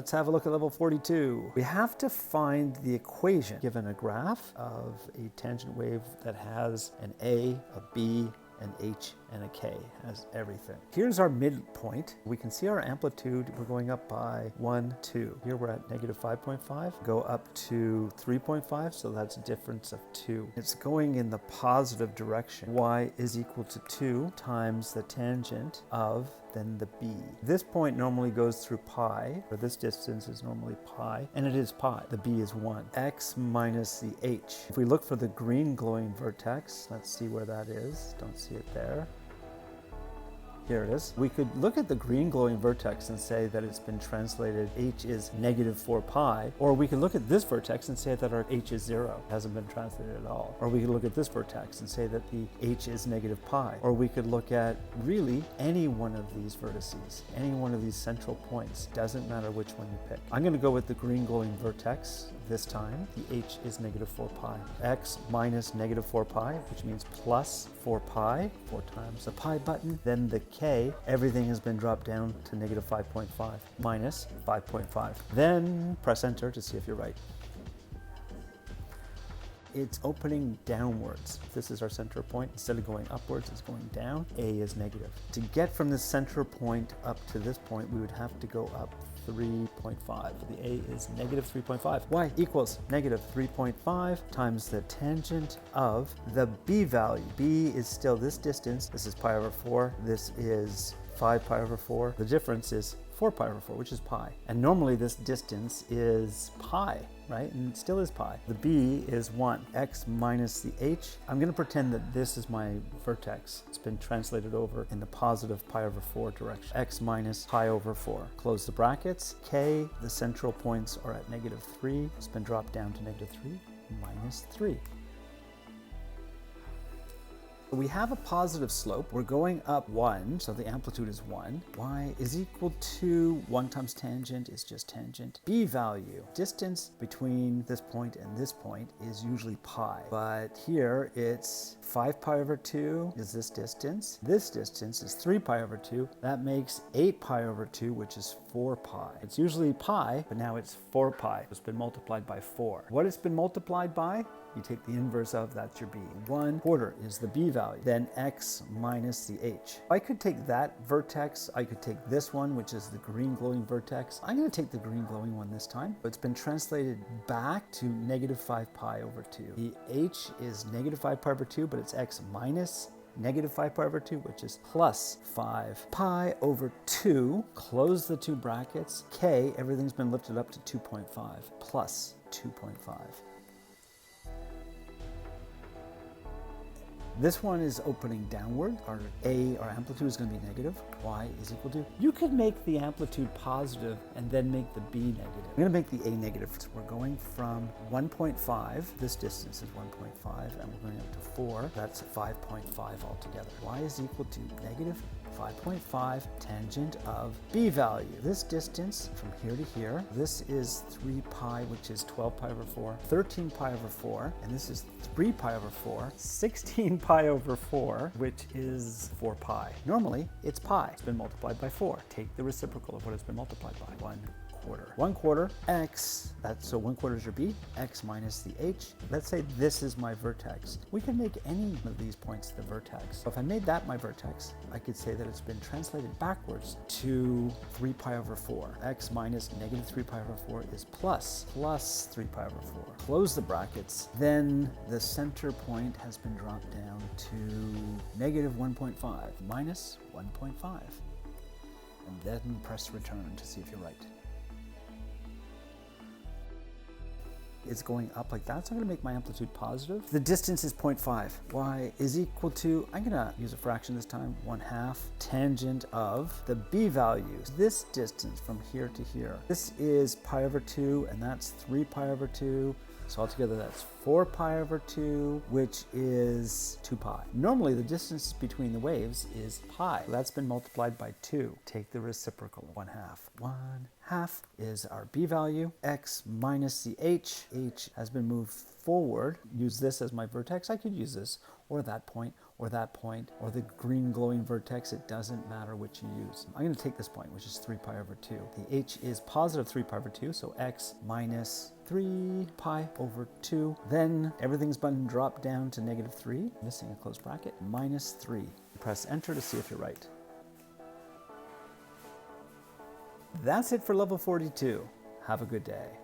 Let's have a look at level 42. We have to find the equation given a graph of a tangent wave that has an A, a B, an H, and a K, has everything. Here's our midpoint. We can see our amplitude. We're going up by 1, 2. Here we're at negative 5.5. Go up to 3.5, so that's a difference of 2. It's going in the positive direction. Y is equal to 2 times the tangent of then the B. This point normally goes through pi, or this distance is normally pi, and it is pi. The B is 1. X minus the H. If we look for the green glowing vertex, let's see where that is. Don't see it there. Here it is. We could look at the green glowing vertex and say that it's been translated H is negative 4 pi, or we could look at this vertex and say that our H is 0. It hasn't been translated at all. Or we could look at this vertex and say that the H is negative pi. Or we could look at really any one of these vertices, any one of these central points. Doesn't matter which one you pick. I'm going to go with the green glowing vertex this time. The H is negative 4 pi. X minus negative 4 pi, which means plus 4 pi, 4 times the pi button. Then the K, everything has been dropped down to negative 5.5, minus 5.5. Then press enter to see if you're right. It's opening downwards. This is our center point. Instead of going upwards, it's going down. A is negative. To get from the center point up to this point, we would have to go up 3.5. The A is negative 3.5. Y equals negative 3.5 times the tangent of the B value. B is still this distance. This is pi over 4. This is 5 pi over 4. The difference is 4 pi over 4, which is pi. And normally this distance is pi, right? And it still is pi. The B is 1. X minus the H. I'm going to pretend that this is my vertex. It's been translated over in the positive pi over 4 direction. X minus pi over 4. Close the brackets. K, the central points are at negative 3. It's been dropped down to negative 3, minus 3. We have a positive slope. We're going up 1, so the amplitude is 1. Y is equal to 1 times tangent is just tangent. B value, distance between this point and this point is usually pi. But here it's 5 pi over 2 is this distance. This distance is 3 pi over 2. That makes 8 pi over 2, which is 4 pi. It's usually pi, but now it's 4 pi. It's been multiplied by 4. What it's been multiplied by? You take the inverse of, that's your B. 1/4 is the B value. Then X minus the H. I could take that vertex. I could take this one, which is the green glowing vertex. I'm going to take the green glowing one this time. It's been translated back to negative 5 pi over 2. The H is negative 5 pi over 2, but it's X minus negative 5 pi over 2, which is plus 5 pi over 2. Close the two brackets. K, everything's been lifted up to 2.5 plus 2.5. This one is opening downward. Our amplitude is going to be negative. Y is equal to. You could make the amplitude positive and then make the B negative. I'm going to make the A negative. So we're going from 1.5. This distance is 1.5, and we're going up to 4. That's 5.5 altogether. Y is equal to negative 5.5 tangent of B value. This distance from here to here, this is 3 pi, which is 12 pi over 4, 13 pi over 4, and this is 3 pi over 4, 16 pi over 4, which is 4 pi. Normally, it's pi. It's been multiplied by 4. Take the reciprocal of what it's been multiplied by. 1/4. 1/4 X, so 1/4 is your B, X minus the H. Let's say this is my vertex. We can make any of these points the vertex. So if I made that my vertex, I could say that it's been translated backwards to 3 pi over 4. X minus negative 3 pi over 4 is plus 3 pi over 4. Close the brackets. Then the center point has been dropped down to negative 1.5 minus 1.5. And then press return to see if you're right. It's going up like that, so I'm going to make my amplitude positive. The distance is 0.5. Y is equal to, I'm going to use a fraction this time, 1/2 tangent of the B values. This distance from here to here. This is pi over 2, and that's 3 pi over 2. So altogether that's 4 pi over 2, which is 2 pi. Normally the distance between the waves is pi. That's been multiplied by 2. Take the reciprocal, 1/2. 1/2 is our B value. X minus the H. H has been moved forward. Use this as my vertex. I could use this or that point or that point, or the green glowing vertex. It doesn't matter which you use. I'm going to take this point, which is 3 pi over 2. The h is positive 3 pi over 2, so x minus 3 pi over 2. Then everything's button drop down to negative 3, missing a close bracket, minus 3. Press enter to see if you're right. That's it for level 42. Have a good day.